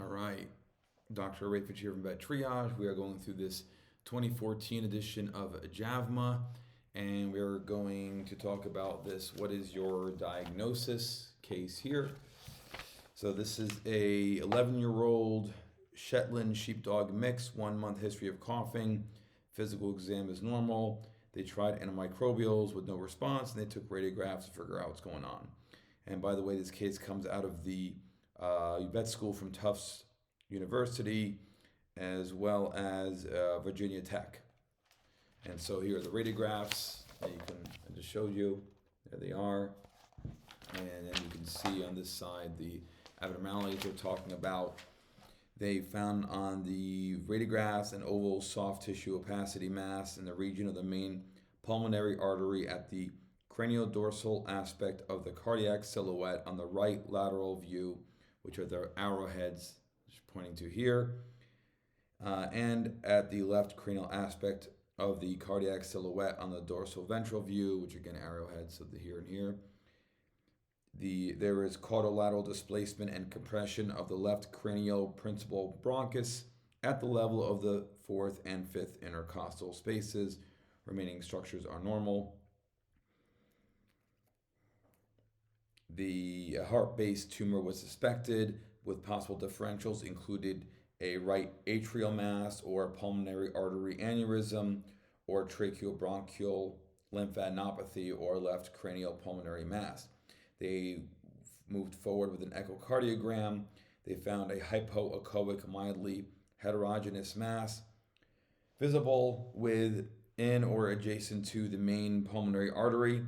All right, Dr. Rayford here from Vet Triage. We are going through this 2014 edition of JAVMA, and we are going to talk about this "What is your diagnosis?" case here. So this is a 11-year-old Shetland sheepdog mix, 1 month history of coughing. Physical exam is normal. They tried antimicrobials with no response, and they took radiographs to figure out what's going on. And by the way, this case comes out of the vet school from Tufts University, as well as Virginia Tech. And so here are the radiographs that I just showed you. There they are. And then you can see on this side the abnormalities they're talking about. They found on the radiographs an oval soft tissue opacity mass in the region of the main pulmonary artery at the cranial dorsal aspect of the cardiac silhouette on the right lateral view, which are the arrowheads pointing to here, and at the left cranial aspect of the cardiac silhouette on the dorsal ventral view, which again arrowheads, so the here and here. There is caudolateral displacement and compression of the left cranial principal bronchus at the level of the fourth and fifth intercostal spaces. Remaining structures are normal. The heart-based tumor was suspected, with possible differentials included a right atrial mass or pulmonary artery aneurysm or tracheobronchial lymphadenopathy or left cranial pulmonary mass. They moved forward with an echocardiogram. They found a hypoechoic, mildly heterogeneous mass visible within or adjacent to the main pulmonary artery.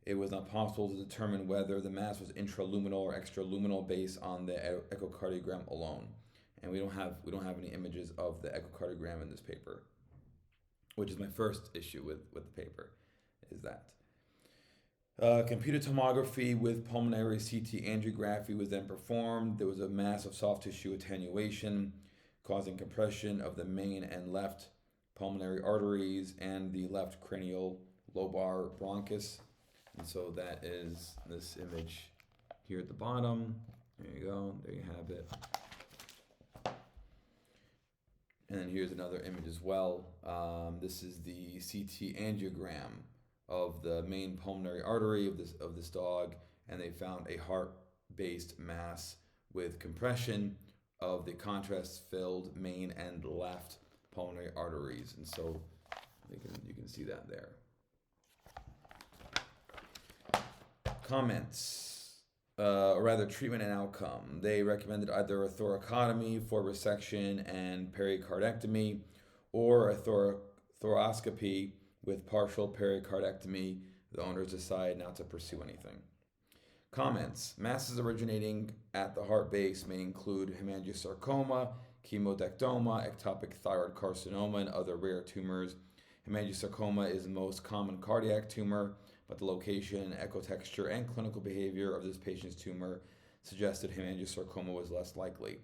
It was not possible to determine whether the mass was intraluminal or extraluminal based on the echocardiogram alone. And we don't have any images of the echocardiogram in this paper, which is my first issue with the paper, is that. Computed tomography with pulmonary CT angiography was then performed. There was a mass of soft tissue attenuation causing compression of the main and left pulmonary arteries and the left cranial lobar bronchus. And so that is this image here at the bottom. There you go. There you have it. And then here's another image as well. This is the CT angiogram of the main pulmonary artery of this dog, and they found a heart-based mass with compression of the contrast-filled main and left pulmonary arteries. And so you can see that there. Comments, or rather treatment and outcome. They recommended either a thoracotomy for resection and pericardectomy, or a thoracoscopy with partial pericardectomy. The owners decide not to pursue anything. Comments. Masses originating at the heart base may include hemangiosarcoma, chemodectoma, ectopic thyroid carcinoma, and other rare tumors. Hemangiosarcoma is the most common cardiac tumor, but the location, echotexture, and clinical behavior of this patient's tumor suggested hemangiosarcoma was less likely.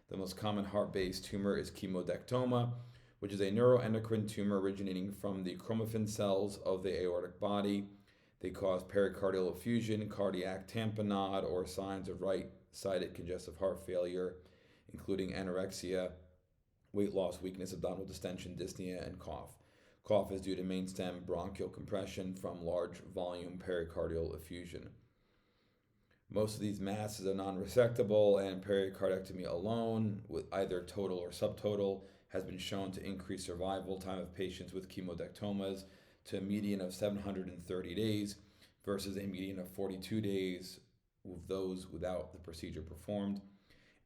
The most common heart-based tumor is chemodectoma, which is a neuroendocrine tumor originating from the chromaffin cells of the aortic body. They cause pericardial effusion, cardiac tamponade, or signs of right-sided congestive heart failure, including anorexia, weight loss, weakness, abdominal distension, dyspnea, and cough. Cough is due to main stem bronchial compression from large volume pericardial effusion. Most of these masses are non-resectable, and pericardectomy alone, with either total or subtotal, has been shown to increase survival time of patients with chemodectomas to a median of 730 days versus a median of 42 days with those without the procedure performed.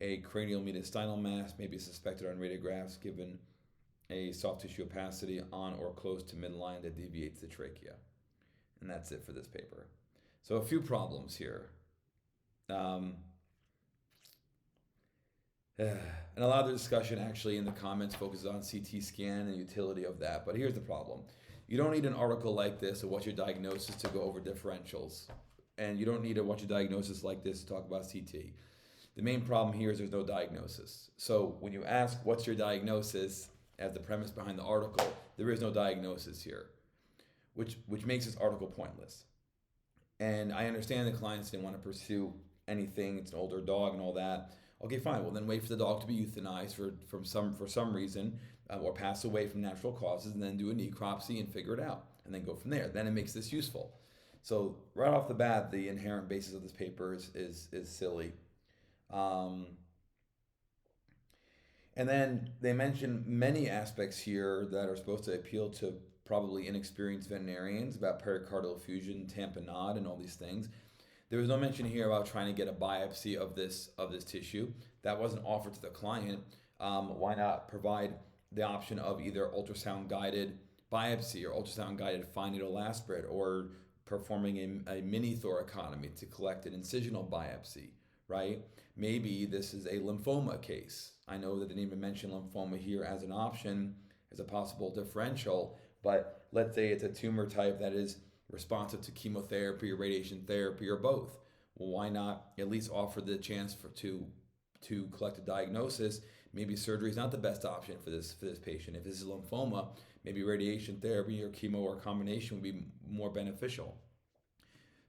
A cranial mediastinal mass may be suspected on radiographs given a soft tissue opacity on or close to midline that deviates the trachea. And that's it for this paper. So a few problems here. And a lot of the discussion actually in the comments focuses on CT scan and the utility of that. But here's the problem. You don't need an article like this or what's your diagnosis to go over differentials. And you don't need a what's your diagnosis like this to talk about CT. The main problem here is there's no diagnosis. So when you ask what's your diagnosis as the premise behind the article, there is no diagnosis here, which makes this article pointless. And I understand the clients didn't want to pursue anything. It's an older dog and all that. Okay, fine. Well, then wait for the dog to be euthanized for some reason, or pass away from natural causes, and then do a necropsy and figure it out, and then go from there. Then it makes this useful. So right off the bat, the inherent basis of this paper is silly. Um, and then they mention many aspects here that are supposed to appeal to probably inexperienced veterinarians about pericardial effusion, tamponade, and all these things. There was no mention here about trying to get a biopsy of this tissue. That wasn't offered to the client. Why not provide the option of either ultrasound guided biopsy or ultrasound guided fine needle aspirate, or performing a mini thoracotomy to collect an incisional biopsy, right? Maybe this is a lymphoma case. I know that they didn't even mention lymphoma here as an option, as a possible differential, but let's say it's a tumor type that is responsive to chemotherapy or radiation therapy or both. Well, why not at least offer the chance to collect a diagnosis? Maybe surgery is not the best option for this patient. If this is lymphoma, maybe radiation therapy or chemo or combination would be more beneficial.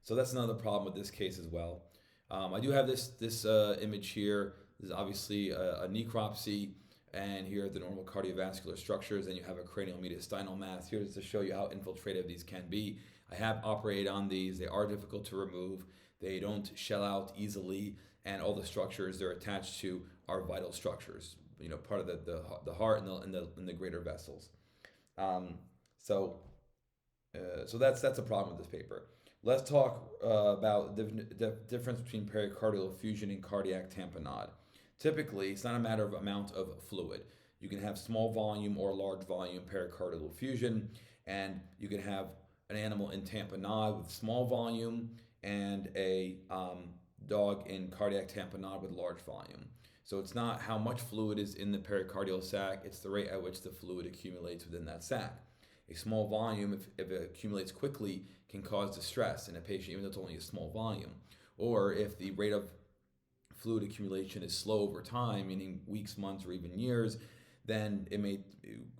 So that's another problem with this case as well. I do have this image here. This is obviously a necropsy, and here are the normal cardiovascular structures, and you have a cranial mediastinal mass. Here's to show you how infiltrative these can be. I have operated on these. They are difficult to remove. They don't shell out easily, and all the structures they're attached to are vital structures. Part of the heart and the greater vessels. So that's a problem with this paper. Let's talk about the difference between pericardial effusion and cardiac tamponade. Typically, it's not a matter of amount of fluid. You can have small volume or large volume pericardial effusion, and you can have an animal in tamponade with small volume and a dog in cardiac tamponade with large volume. So it's not how much fluid is in the pericardial sac, it's the rate at which the fluid accumulates within that sac. A small volume, if it accumulates quickly, can cause distress in a patient, even though it's only a small volume. Or if the rate of fluid accumulation is slow over time, meaning weeks, months, or even years, then it may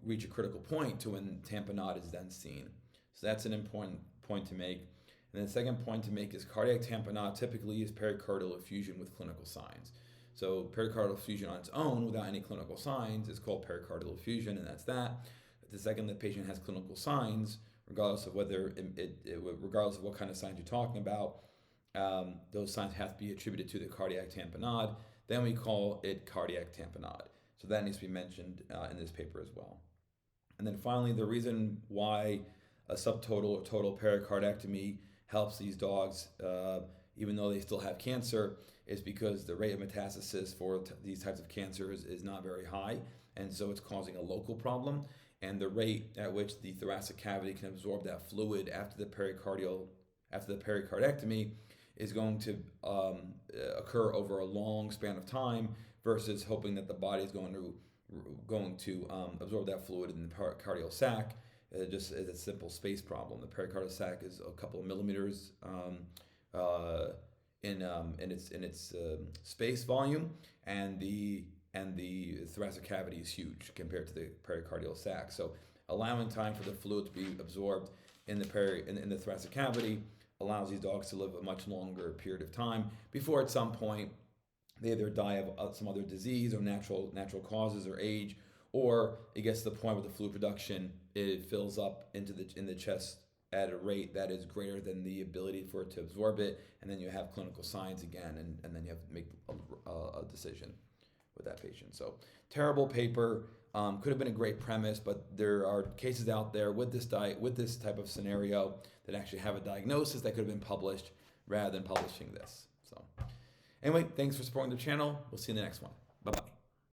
reach a critical point to when tamponade is then seen. So that's an important point to make. And the second point to make is cardiac tamponade typically is pericardial effusion with clinical signs. So pericardial effusion on its own without any clinical signs is called pericardial effusion, and that's that. The second the patient has clinical signs, regardless of regardless of what kind of signs you're talking about, those signs have to be attributed to the cardiac tamponade. Then we call it cardiac tamponade. So that needs to be mentioned in this paper as well. And then finally, the reason why a subtotal or total pericardectomy helps these dogs, even though they still have cancer, is because the rate of metastasis for these types of cancers is not very high, and so it's causing a local problem. And the rate at which the thoracic cavity can absorb that fluid after the pericardectomy is going to occur over a long span of time, versus hoping that the body is going to absorb that fluid in the pericardial sac. Just as a simple space problem. The pericardial sac is a couple of millimeters in its space volume, and the thoracic cavity is huge compared to the pericardial sac. So allowing time for the fluid to be absorbed in the thoracic cavity allows these dogs to live a much longer period of time before at some point they either die of some other disease or natural causes or age, or it gets to the point where the fluid production, it fills up in the chest at a rate that is greater than the ability for it to absorb it, and then you have clinical signs again, and then you have to make a decision with that patient. So terrible paper. Could have been a great premise, but there are cases out there with this type of scenario that actually have a diagnosis that could have been published rather than publishing this. So anyway, thanks for supporting the channel. We'll see you in the next one. Bye-bye.